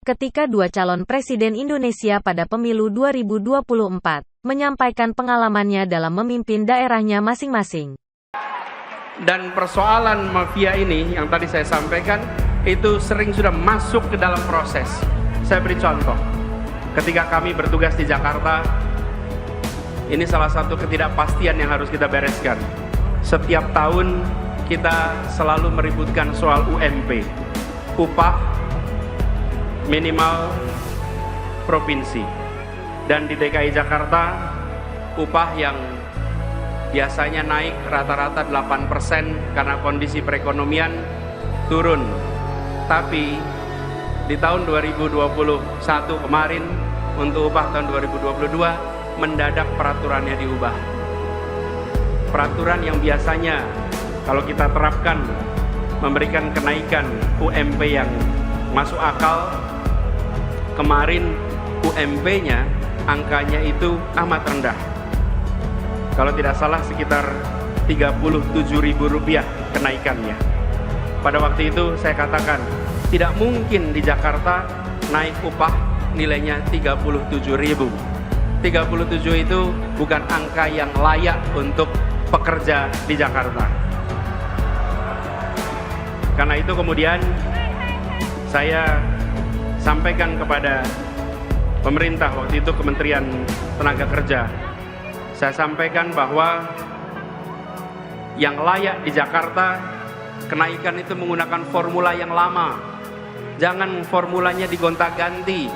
ketika dua calon presiden Indonesia pada pemilu 2024 menyampaikan pengalamannya dalam memimpin daerahnya masing-masing. Dan persoalan mafia ini yang tadi saya sampaikan itu sering sudah masuk ke dalam proses. Saya beri contoh, ketika kami bertugas di Jakarta, ini salah satu ketidakpastian yang harus kita bereskan. Setiap tahun kita selalu meributkan soal UMP, upah minimal provinsi. Dan di DKI Jakarta, upah yang biasanya naik rata-rata 8% karena kondisi perekonomian turun. Tapi di tahun 2021 kemarin untuk upah tahun 2022 mendadak peraturannya diubah. Peraturan yang biasanya kalau kita terapkan memberikan kenaikan UMP yang masuk akal, kemarin UMP-nya angkanya itu amat rendah. Kalau tidak salah sekitar Rp37.000 kenaikannya. Pada waktu itu saya katakan, tidak mungkin di Jakarta naik upah nilainya 37.000. 37 itu bukan angka yang layak untuk pekerja di Jakarta. Karena itu kemudian saya sampaikan kepada pemerintah waktu itu, Kementerian Tenaga Kerja, saya sampaikan bahwa yang layak di Jakarta kenaikan itu menggunakan formula yang lama, jangan formulanya digonta-ganti.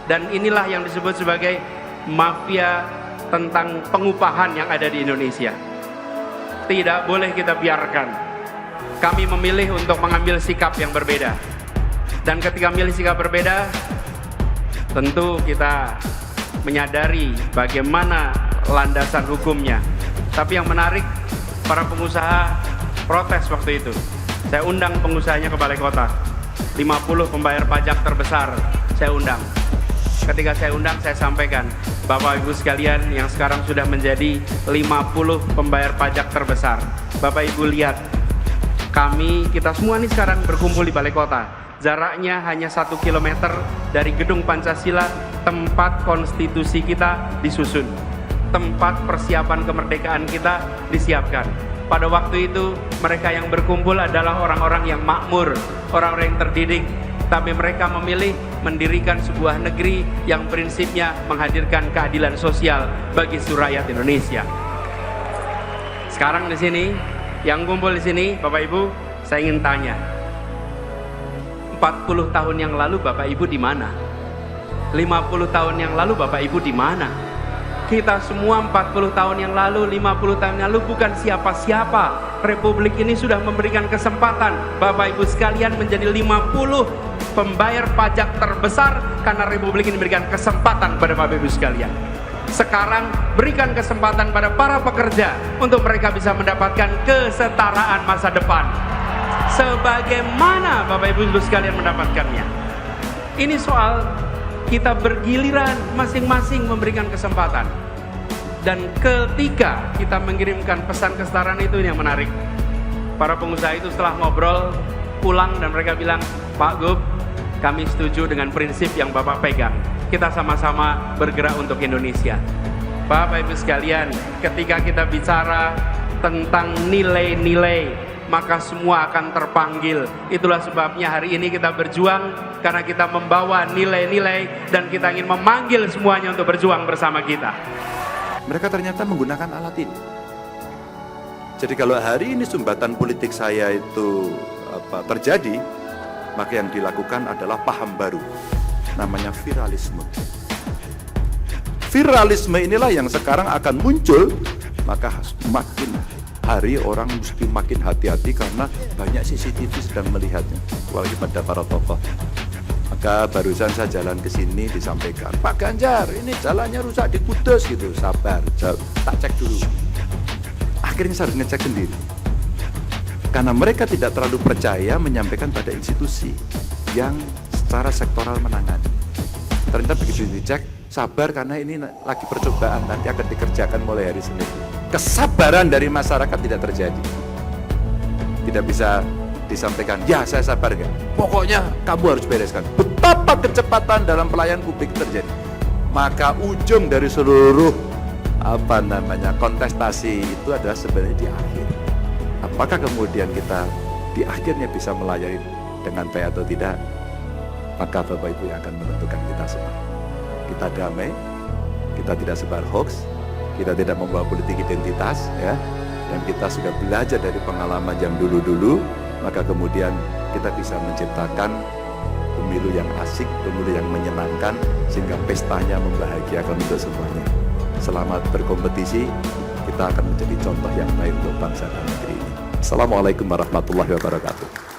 Dan inilah yang disebut sebagai mafia tentang pengupahan yang ada di Indonesia. Tidak boleh kita biarkan. Kami memilih untuk mengambil sikap yang berbeda, dan ketika memilih sikap berbeda, tentu kita menyadari bagaimana landasan hukumnya. Tapi yang menarik, para pengusaha protes waktu itu. Saya undang pengusahanya ke Balai Kota, 50 pembayar pajak terbesar saya undang. Ketika saya undang, saya sampaikan, Bapak Ibu sekalian yang sekarang sudah menjadi 50 pembayar pajak terbesar, Bapak Ibu lihat, kita semua ini sekarang berkumpul di Balai Kota. Jaraknya hanya 1 kilometer dari Gedung Pancasila, tempat konstitusi kita disusun, tempat persiapan kemerdekaan kita disiapkan. Pada waktu itu mereka yang berkumpul adalah orang-orang yang makmur, orang-orang yang terdidik, tapi mereka memilih mendirikan sebuah negeri yang prinsipnya menghadirkan keadilan sosial bagi seluruh rakyat Indonesia. Sekarang di sini, yang kumpul di sini, Bapak Ibu, saya ingin tanya, 40 tahun yang lalu Bapak Ibu di mana? 50 tahun yang lalu Bapak Ibu di mana? Kita semua 40 tahun yang lalu, 50 tahun yang lalu bukan siapa-siapa. Republik ini sudah memberikan kesempatan Bapak Ibu sekalian menjadi 50 pembayar pajak terbesar karena Republik ini memberikan kesempatan pada Bapak Ibu sekalian. Sekarang berikan kesempatan pada para pekerja untuk mereka bisa mendapatkan kesetaraan masa depan. Sebagaimana Bapak Ibu sekalian mendapatkannya. Ini soal kita bergiliran masing-masing memberikan kesempatan. Dan ketika kita mengirimkan pesan kesetaraan itu yang menarik. Para pengusaha itu setelah ngobrol pulang dan mereka bilang, Pak Gub, kami setuju dengan prinsip yang Bapak pegang. Kita sama-sama bergerak untuk Indonesia. Bapak Ibu sekalian, ketika kita bicara tentang nilai-nilai, maka semua akan terpanggil. Itulah sebabnya hari ini kita berjuang, karena kita membawa nilai-nilai dan kita ingin memanggil semuanya untuk berjuang bersama kita. Mereka ternyata menggunakan alat ini. Jadi kalau hari ini sumbatan politik saya itu terjadi, maka yang dilakukan adalah paham baru, namanya viralisme. Viralisme inilah yang sekarang akan muncul, maka makin hari orang mesti makin hati-hati karena banyak CCTV sedang melihatnya, apalagi pada para tokoh. Maka barusan saya jalan ke sini disampaikan, Pak Ganjar, ini jalannya rusak di Kudus gitu. Sabar, tak cek dulu. Akhirnya saya harus ngecek sendiri. Karena mereka tidak terlalu percaya menyampaikan pada institusi yang secara sektoral menangani. Ternyata begitu dicek, sabar karena ini lagi percobaan, nanti akan dikerjakan mulai hari Senin. Kesabaran dari masyarakat tidak terjadi. Tidak bisa disampaikan, ya saya sabar enggak. Pokoknya kamu harus bereskan. Betul. betapa kecepatan dalam pelayanan publik terjadi, maka ujung dari seluruh kontestasi itu adalah sebenarnya di akhir. Apakah kemudian kita di akhirnya bisa melayani dengan baik atau tidak? Maka Bapak Ibu yang akan menentukan kita semua. Kita damai, kita tidak sebar hoax, kita tidak membawa politik identitas, ya, dan kita sudah belajar dari pengalaman yang dulu-dulu, maka kemudian kita bisa menciptakan pemilu yang asik, pemilu yang menyenangkan, sehingga pestanya membahagiakan untuk semuanya. Selamat berkompetisi, kita akan menjadi contoh yang baik untuk bangsa dan negeri ini. Assalamualaikum warahmatullahi wabarakatuh.